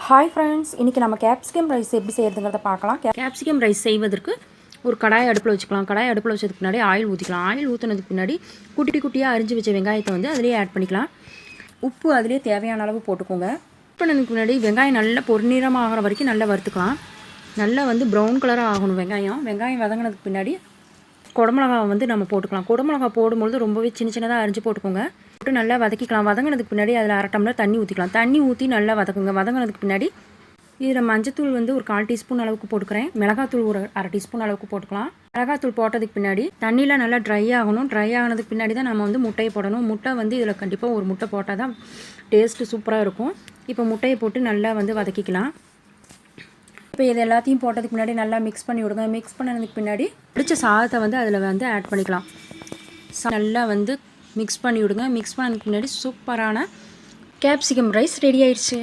Hi friends, இன்றைக்கி நம்ம capsicum rice எப்படி செய்கிறதுங்கிறத பார்க்கலாம். கேப்சிகம் ரைஸ் செய்வதற்கு ஒரு கடாய் அடுப்பில் வச்சுக்கலாம். கடாய் அடுப்பில் வச்சதுக்கு பின்னாடி ஆயில் ஊற்றிக்கலாம். ஆயில் ஊற்றினதுக்கு பின்னாடி குட்டி குட்டியாக அரிஞ்சு வச்ச வெங்காயத்தை வந்து அதிலே ஆட் பண்ணிக்கலாம். உப்பு அதிலே தேவையான அளவு போட்டுக்கோங்க. பண்ணதுக்கு முன்னாடி வெங்காயம் நல்லா பொன்னிறமாகிற வரைக்கும் நல்லா வறுத்துக்கலாம். நல்லா வந்து ப்ரௌன் கலராக ஆகணும் வெங்காயம் வதங்கினதுக்கு பின்னாடி குடமிளகாவை வந்து நம்ம போட்டுக்கலாம். குடமிளகா போடும்பொழுது ரொம்பவே சின்னதாக அரிஞ்சு போட்டுக்கோங்க. போட்டு நல்லா வதக்கிக்கலாம். வதங்கினதுக்கு பின்னாடி அதில் 1/2 டம்ளர் தண்ணி ஊற்றிக்கலாம். தண்ணி ஊற்றி நல்லா வதக்குங்க. வதங்கினதுக்கு பின்னாடி இதில் மஞ்சத்தூள் வந்து ஒரு 1/4 டீஸ்பூன் அளவுக்கு போட்டுக்கிறேன். மிளகாத்தூள் ஒரு 1/2 டீஸ்பூன் அளவுக்கு போட்டுக்கலாம். மிளகாத்தூள் போட்டதுக்கு பின்னாடி தண்ணியில் நல்லா ட்ரை ஆகணும். ட்ரை ஆகினதுக்கு பின்னாடி தான் நம்ம வந்து முட்டையை போடணும். முட்டை வந்து இதில் கண்டிப்பாக ஒரு முட்டை போட்டால் தான் டேஸ்ட்டு சூப்பராக இருக்கும். இப்போ முட்டையை போட்டு நல்லா வந்து வதக்கிக்கலாம். இப்போ இது எல்லாத்தையும் போட்டதுக்கு முன்னாடி நல்லா மிக்ஸ் பண்ணி விடுங்க. மிக்ஸ் பண்ணதுக்கு பின்னாடி பிடிச்ச சாதத்தை வந்து அதில் வந்து ஆட் பண்ணிக்கலாம். நல்லா வந்து மிக்ஸ் பண்ணி விடுங்க. மிக்ஸ் பண்ணதுக்கு முன்னாடி சூப்பரான கேப்சிகம் ரைஸ் ரெடி ஆயிடுச்சு.